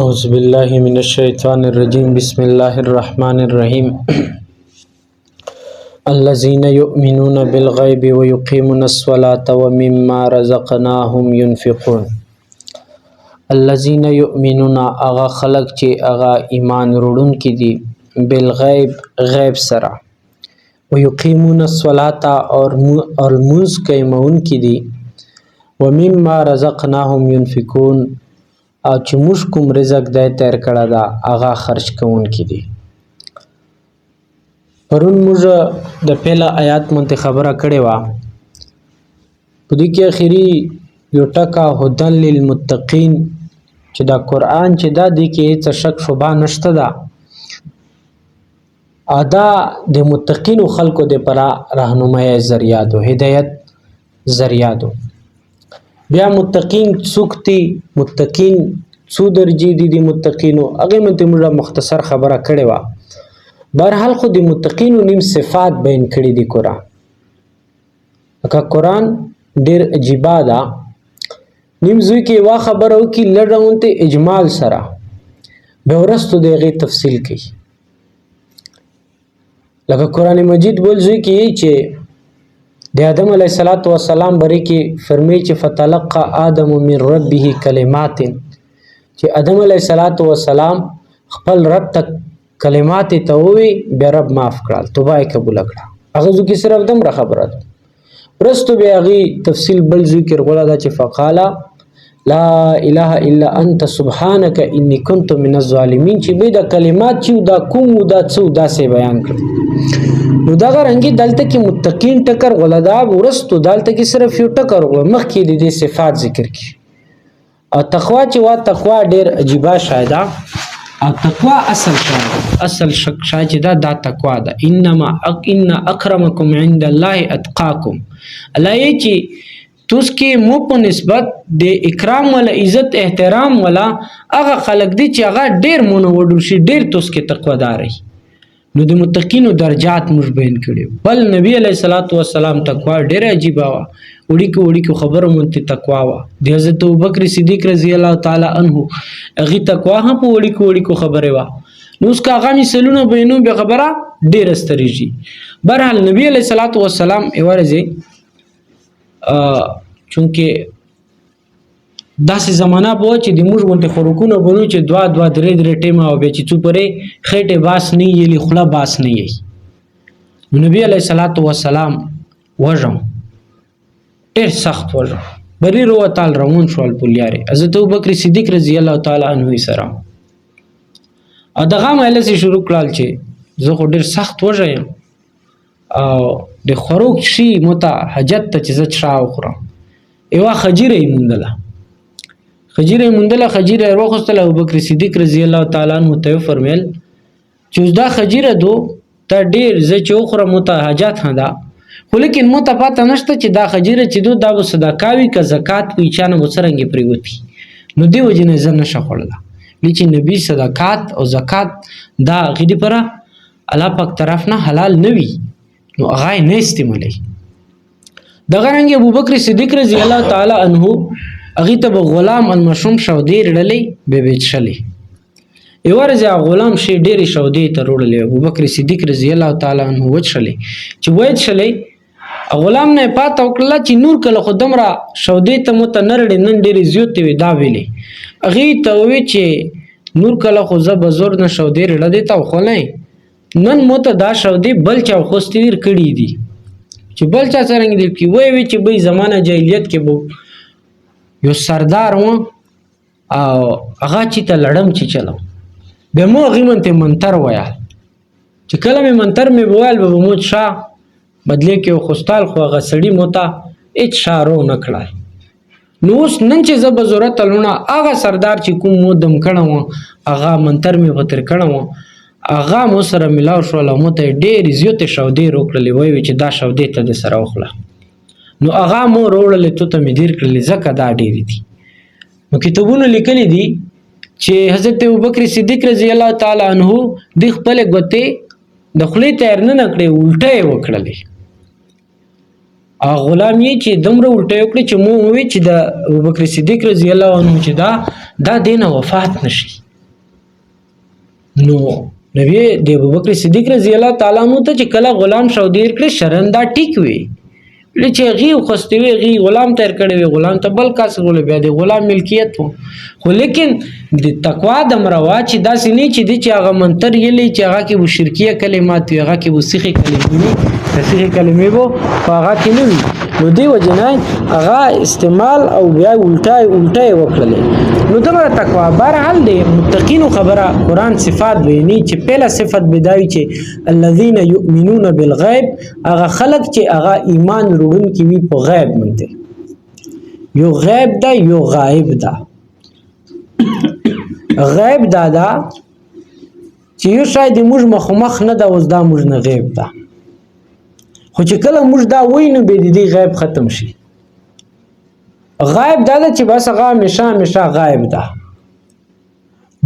أعوذ بالله من الشيطان الرجيم بسم الله الرحمن الرحيم الذين يؤمنون بالغيب ويقيمون الصلاة ومما رزقناهم ينفقون الذين يؤمنون اغا خلق چې اغا ایمان وروړون کې دي بالغیب غیب سره ويقيمون الصلاة اور منځ قیمون کې دي ومما رزقناهم ينفقون او چې موږ کوم رزق دی تیر کړه دا هغه خرج کوونکي دي. پرون موږ د پیله آیات مونته خبره کړې وه په دې کې اخري یو ټکه هدن للمتقین چې دا قرآن چې دا دی کې هېڅ شک شبه نشته ده دا د متقینو خلکو دپاره رهنمایي ذریعه دو هدایت ذریعه دو. بیا متقین څوک دي متقین څو درجې دي د متقینو هغې منته موږ مختصر خبره کړې وه. بهرحال خو د متقینو نیم صفات بیان کړي دي قرآن. لکه قرآن ډېر عجیبه ده نیم زوی کې یوه خبره وکړي لږه غونتې اجمال سره بیا وروستو د هغې تفصیل کوي. لکه قرآن مجید بل زوی کې چې د آدم علیه السلام باره کې فرمایي چې فتلقى آدم من ربه کلمات چې آدم علیه السلام خپل رب ته کلمات ته ووی بیا رب معاف کړل توبه یې قبوله کړه. هغه زو کې صرف دومره خبره ده وروستو بیا هغې تفصیل بل زوی کې رغوله ده چې فقال لا اله الا انت سبحانك اني كنت من الظالمين چې بیا دا کلمات چې دا کوم دا څه داسې بیان کړل. نو دغه رنګې دلته کې متقین ټکر غلدا ورستو دلته کې صرف یو ټکر غو مخکې د دې صفات ذکر کی او تقوا چې وا تقوا ډېر عجیبه شایده او تقوا اصل شک شای چې دا تقوا ده ان اکرمکم عند الله اتقاکم الله یې چې توس کې مو په نسبت د اکرام ولا عزت احترام ولا هغه خلق دي چې هغه ډېر مونږ وډول شي ډېر توس کې تقوا داري. نو د متقینو درجات موږ بیان کړي. بل نبی علیه السلام تقوا ډېره عجیبه وه وړیکو خبرو مونته تقوا وه. د حضرت ابوبکر صدیق رضی الله تعالی عنه هغې تقوا هم په وړیکو خبرې وه. نو اوس که هغه مثالونه بیانو بیا خبره ډېره سترېږي. بهرحال نبی علیه السلام یوه ورځې چونکې داسې زمانه به وه چې د موږ غوندې خوراکونه به نو چې دوه درې ټیمه او بیا چې څو پرې خېټې باس نه یلي خوله باس نه یي. نبي علیه السلام وژم ډېر سخت وژم بری روتال روان شول پولیارې حضرت ابوبکر صدیق رضی الله تعالی عنه سره او دغه مهلسې شروع کړل چې زه خو ډېر سخت وژه یم او د خوراک شي مته حاجت ته چې زه چا وخورم. یوه خجیره یې موندله خجیره یې واخیستله ابوبکر صدیق رضی الله تعالی عنه ته یې فرمیل چې اوس دا خجیره دو ته ډېر زه چې وخورم مته حاجت هم ده خو لیکن مته پته نشته چې دا خجیره چې دو دا به صدقه وي که زکات وي چا نه به څرنګې پرېوتي. نو دې وجې نه زه نشه خوړله لیکن نبي صدقات او زکات دا هغې دپاره الله پاک طرف نه حلال نه وي نو هغه یې نه استعمالوي. دغه رنګې ابوبکر صدیق رضی الله تعالی عنه هغې ته به غلام المشوم شودې رړلې بیا به یې څښلې. یوه ورځ غلام شي ډېرې شودې ته وروړلې ابوبکر صدیق رضی الله تعالی عنه وڅښلې. چې ویې څښلې غلام نه یې پاته وکړله چې نور کله خو دومره شودې ته مو ته نه رړې نن ډېرې زیاتې وې دا ویلې. هغې ته ووې چې نور کله خو زه به زور نه شودې رړه دې ته وخولئ نن مو ته دا شودې بل چا وخوستې ډېر کړي دي چې بل چا څرنګې دې کړي ویې چې بی زمانه جاهلیت کې به یو سردار و او هغه چې ته لړم چې چلم بیا مو هغې منته منتر ویل چې کله مې منتر مې به ویل به مو شا بدلې کې وخوستال خو هغه سړي مو ته هېڅ شا رو نه کړی. نو اوس نن چې زه به ضرورت لونه هغه سردار چې کوم مو دم کړی و هغه منتر مې به ترې کړی و هغه مو سره ملاو شول او مو ته یې ډېرې زیاتې شودې روکړلې ویې چې دا شودې ته دې سره وخوله. نو هغه مو روړلې تو ته مې دیر کړلې ځکه دا ډېرې دي. نو کتابونو لیکلي دي چې حضرت ابوبکر صدیق رضی الله تعالی عنه د خپلې ګوتې د خولې ته یې نه کړې الټه یې وکړلې. غلام یې چې دومره الټه وکړې چې مو وویل چې د ابوبکر صدیق رضی الله عنه چې دا دینه وفات نشي نو نبی د ابوبکر صدیق رضی الله تعالی عنہ ته چې کله غلام شو دیر کړ شرندا ټیک وی چې غي خوستوي غي غلام تیر کړي وي غلام ته بل کاس غول بیا د غلام ملکیت وو خو لیکن د تقوا د مروا چې داسې نه چې د هغه منتر یلی چې هغه کې و شرکیه کلمات هغه کې و سیخي کلمې سیخي کلمې وو هغه کې نه وي نو دی وجنای هغه استعمال او بیا الټای وکړل نو دغه تقوا بهرحال دی متقین خبره قران صفات ویني چې پهلا صفت بداوی چې الذين يؤمنون بالغیب هغه خلق چې هغه ایمان وروړون کی وی په غیب منته یو غیب دا یو غایب دا غیب دا چې یو شاید موږ مخ نه دا اوس دا موږ نه غیب دا خو چې کله موږ دا وینو به دې غیب ختم شي غیب دا چې بس هغه همیشه غیب دا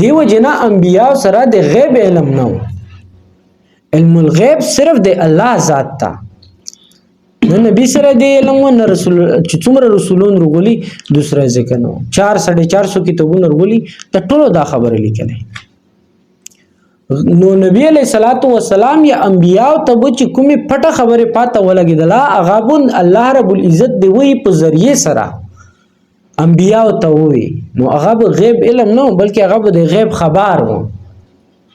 دیو جنا انبیاء سره د غیب علم نو علم الغیب صرف د الله ذات تا نو نبی سره د علم و نه رسول چې څومره رسولون رغولي دوسره ذکر نو 4.5 کتابونه رغولي ته ټولو دا خبره لیکلې نو نبی علیہ الصلوۃ والسلام یا انبیاء ته چې کومه پټه خبره پاته ولګیدله هغه بون الله رب العزت دی وی په ذریعہ سره انبیاء ته وی نو هغه غیب علم نو بلکې هغه د غیب خبر وو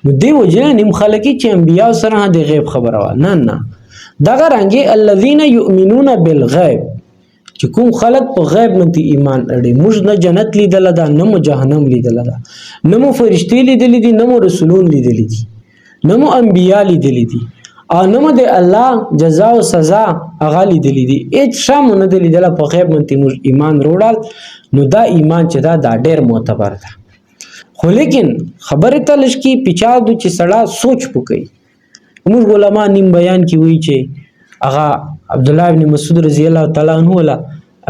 نو دی وجه نیم خلکی چې انبیاء سره د غیب خبره و نه دغه رنګي الذين يؤمنون بالغیب چې کوم خلق په غیب منتی ایمان لري موږ نه جنت لیدل دا نه مو جهنم لیدل دا نه مو فرشتي لیدل دي نه مو رسولون لیدل دي نه مو انبیاء لیدل دي او نه مو د الله جزاء او سزا هغه لیدل دي هیڅ شام نه لیدل په غیب منتی موږ ایمان وروړل نو دا ایمان چې دا ډېر معتبر ده خو لیکن خبره تلش کی پچا د چې سړی سوچ پکې موږ علما نیم بیان کی وی چې هغه عبد الله ابن مسعود رضی الله تعالی عنہ ولا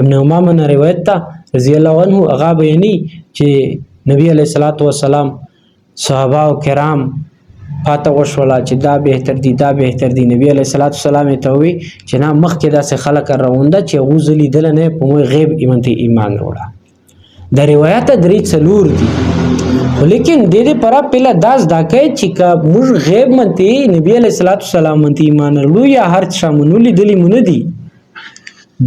ابن امامه نه روایت تا رضی الله عنه هغه بیانې چې نبی علیہ الصلوۃ والسلام صحابه کرام پاته وشولا چې دا بهتر دي نبی علیہ الصلوۃ والسلام ته وی چې نه مخکې داسې خلک راونده چې غوزلی دل نه په مو غیب ایمان وروړه دا روایت درې څلور دي لیکن د دې پر پهلا داس دا کوي چې موږ غیب منتی نبی علیہ الصلوۃ والسلام منتی ایمان لرو یا هر شامنو لیدلی مونږ دي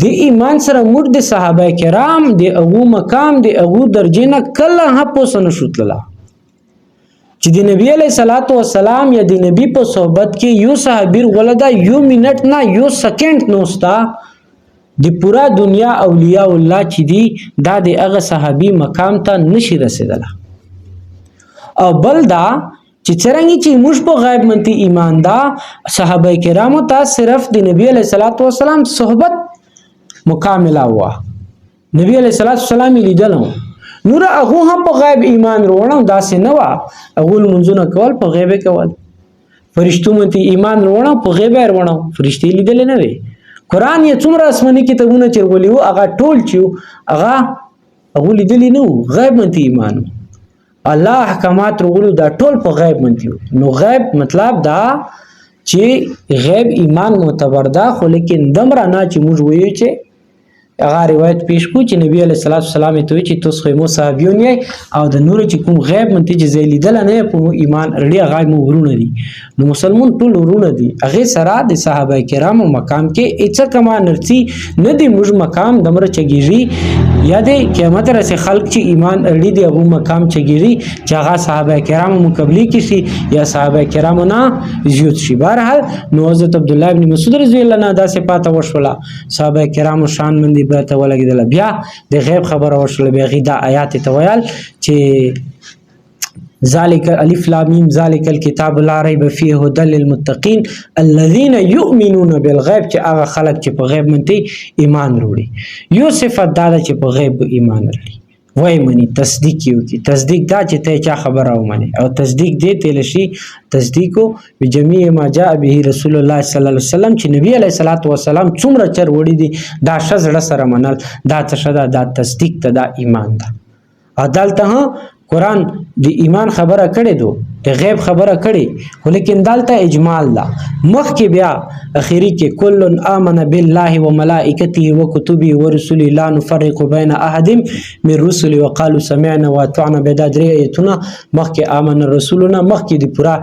د ایمان سره موږ د صحابه کرام د هغه مقام د هغه درجه نه کله هپوسنه شوتله چې د نبی علیہ الصلوۃ والسلام یا د نبی په صحبت کې یو صحابي ولدا یو منټ نه یو سکند نوستا د پورا دنیا اولیاء الله چې دي دا د هغه صحابي مقام ته نشي رسیدله او بل دا چې څنګه چې موږ په غیب منتی ایمان دا صحابه کرامو ته صرف د نبی علیہ الصلوۃ والسلام صحبت مکمله وا نبی علیہ الصلوۃ والسلام لیدل نور هغه هم په غیب ایمان وروړو دا څه نه وا هغه منځونه کول په غیب کول فرشتو منتی ایمان وروړو په غیب وروړو فرشتي لیدل نه وي قران یې څومره آسماني کتابونه چرولي وو هغه ټول چې هغه لیدل نه غیب منتی ایمان الله احکامات رغلو دا ټول په غیب منتیو نو غیب مطلب دا چې غیب ایمان معتبر ده خو لیکن دمره نه چې موږ وایو چې هغه روایت پیش کو چې نبی علیہ الصلوۃ والسلام ته چې تاسو خو مو صحابیون یې او د نور چې کوم غیب منتی چې زیلیدل نه په ایمان اړې هغه مو ورونه دي نو مسلمان ټول ورونه دي هغه سره د صحابه کرامو مقام کې اڅ کما نرسي نه دی موږ مقام دمره چګیږي یا د قیامت رسې خلق چې ایمان اړې دی هغه مقام چګیږي چې هغه صحابه کرامو مقابله کې شي یا صحابه کرامو نه زیات شي بهرحال نو حضرت عبد الله ابن مسعود رضی الله عنه دا سه پاته وشولا صحابه کرامو شان مندي برته ولګیدل بیا د غیب خبره وشول بیا غدا آیات ته ویل چې ذالک الف لام میم ذالک الكتاب لا ریب فیه هدى للمتقین الذين يؤمنون بالغیب چې هغه خلک چې په غیب منتي ایمان وروړي یو صفت دا چې په غیب ایمان لري وای منی تصدیق یو کی تصدیق دا چې ته چا خبره ومني او تصدیق دې تل شي تصدیقو بجميع ما جاء به رسول الله صلی الله علیه وسلم چې نبی علیہ الصلوۃ والسلام څومره چر وړي دي دا شزړه سره منل دا تشدا دا تصدیق ته دا ایمان ده عدالت قرآن د ایمان خبره کړې دو د غیب خبره کړي خو لیکن دلته اجمال ده. مخکې بیا اخیری کې کل آمن بالله وملائکته وکتبه ورسله لا نفرق بین احد من رسله وقالوا سمعنا واطعنا بدا درې ایتونه مخکې آمن رسولنا مخکې د پورا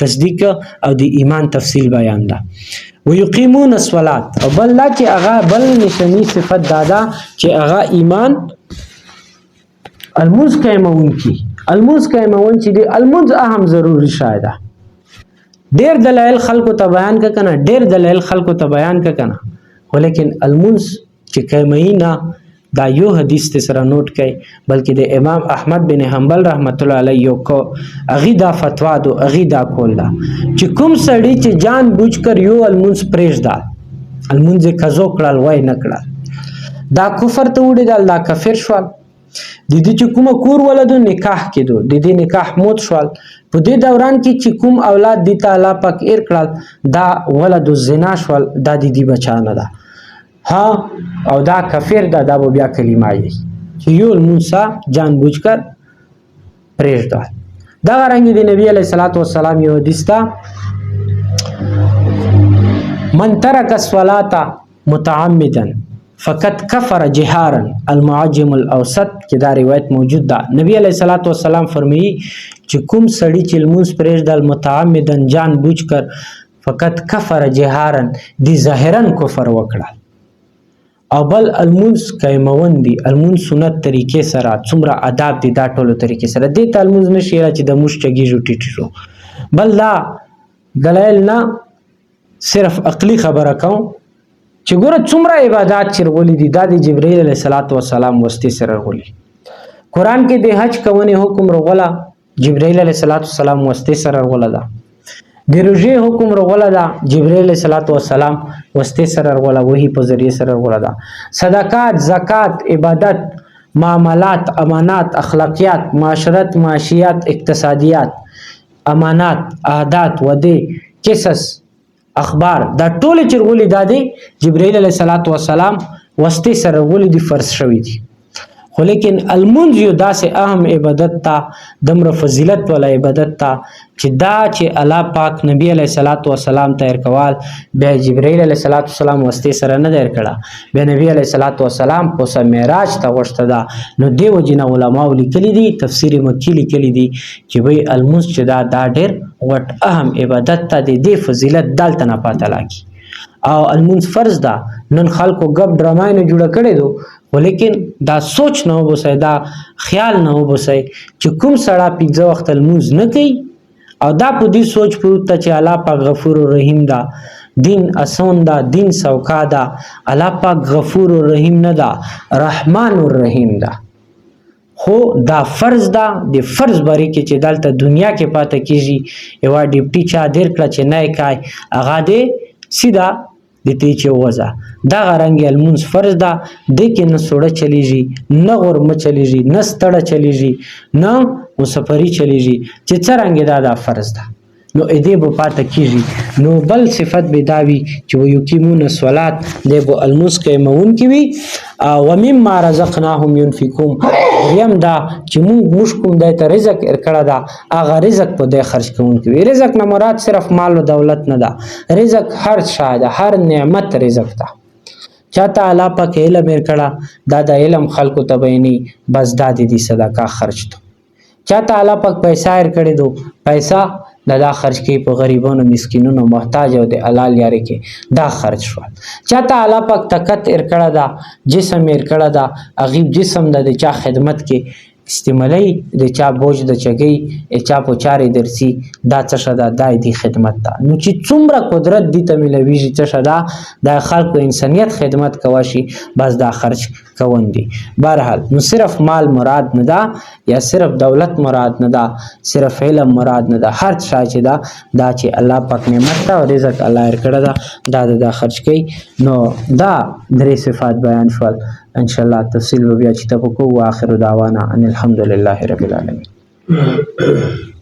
تصدیق او د ایمان تفصیل بیان ده. ويقيمون الصلاة او بل لا چې هغه بل نشانی صفت دادا چې هغه ایمان الموز قائمون کی الموز قائمون چې دی الموز اهم ضروری شایده. ډیر دلایل خلکو ته بیان کا کنه ډیر دلایل خلکو ته بیان کا کنه ولیکن الموز چې قائمینا دا یو حدیث ته سره نوٹ کړي بلکې د امام احمد بن حنبل رحمت الله علیه یو کو اغي دا فتوا دو اغي دا کول دا چې کوم سړی چې جان بوج کر یو الموز پریش دا الموز کزو کړل وای نه کړل دا کفر ته وړي دا کافر شوال. د دې چې کوم کور ولادو نکاح کېدو د دې نکاح موت شوال په دې دوران کې چې کوم اولاد د تعالی پاک ایر کړل دا ولادو زنا شوال دا د دې بچانه ده ها او دا کافر دا دا بیا کلمه ای چې یو موسی جان بوج کر پرېږده. دا رنګ د نبی علیه الصلاۃ والسلام یو حدیث تا من ترک الصلاة متعمدا فقط کفر جهارا المعجم الاوسط کې دا روایت موجود ده. نبی علیه الصلاۃ والسلام فرمایي چې کوم سړی چې لمونځ پرېږدل متعمدا جان بوج کر فقط کفر جهارا دی ظاهرا کفر وکړه او بل المونځ قایمون دي المونځ سنت طریقې سره څومره آداب دي دا ټولو طریقې سره دې ته المونځ نشي چې د موږ چګیږو ټیټو بل دا دلایل نه صرف عقلی خبره کوم چې ګوره څومره عبادت چې ورغلي دي دا د جبرئیل علیه السلام واسطې سره ورغلي. قرآن کې د حج کوونې حکم ورغله جبرئیل علیه السلام واسطې سره ورغله ده. د روژې حکم ورغله ده جبرئیل علیه السلام واسطې سره ورغله وحی په ذریعه سره ورغله ده. صدقات زکات عبادت معاملات امانات اخلاقیات معاشرت معاشیات اقتصادیات امانات عادات وده قصص اخبار دا ټول چرغولي دادي جبرائیل علیه السلام واسطه سره غولي دي فرض شوی دي خو لیکن المنذ یو داسې اهم عبادت تا دمر فضیلت ولا عبادت تا چې دا چې الله پاک نبی علیه السلام ته ورکوال بیا جبرائیل علیه السلام واسطه سره نه در کړه بیا نبی علیه السلام په معراج ته وشته دا نو دیو جن علماء لیکلي دي تفسیر مکی لیکلي دي چې وی المنذ چې دا ډېر وټ اهم عبادت ته دی فضیلت دالته نه پاتې لاګي او المنذ فرض دا نن خلکو غب ډرامای نه جوړ کړي دو ولیکن دا سوچ نه وبسای دا خیال نه وبسای چې کوم سړی پنځه وخت المنذ نه کوي او دا په دې سوچ پروت چې الله پاک غفور رحیم دا دین اسون دا دین سوکا دا الله پاک غفور رحیم نه دا رحمان الرحیم دا خو دا فرض دا د فرض بری کې چې دلته دنیا کې پاتې کیږي یو ډیپټي چا ډیر کړه چې نه کای هغه دې سیدا د تی چې وځه دا غرنګ المنذ فرض دا د کې نه سوړه چلیږي نه غرم چلیږي نه ستړه چلیږي نه مسافری چلیږي چې څنګه دا فرض ده نو دې به پاتې کیږي نو بل صفت به داوي چې یقیمون الصلات دې به المنذ قائمون کی وي او مما رزقناهم ينفقون یم دا چې موږ کوم د رزق ورکړه دا هغه رزق په دې خرج کوون کی رزق نه مراد صرف مال او دولت نه ده رزق هر شاده هر نعمت رزق ده چاته الله پاک علم ورکړه دا د علم خلکو ته بیني بس دا دې صدقه خرج تو چاته الله پاک پیسې ورکړي دو پیسې دا خرج کی په غریبانو مسکینونو محتاج او د حلال یاري کې دا خرج شو چاته الله پاک طاقت ورکړه دا جسم ورکړه دا غیب جسم د چا خدمت کې استعمالي د چا بوج د چګي چا په چاري درسي دا څه شدا دای دی خدمت دا نو چې څومره قدرت دي ته ملويږي څه شدا د خلکو انسانيت خدمت کواشي بس دا خرج کوون دي. بهرحال نو صرف مال مراد نه دا یا صرف دولت مراد نه دا صرف علم مراد نه دا هر څه چې دا چې الله پاک نعمت او رزق الله ورکړه دا خرج کوي نو دا درې صفات بیان شول ان شاء الله تفصیل بیا چې تاسو کو واخر دعوانا ان الحمد لله رب العالمین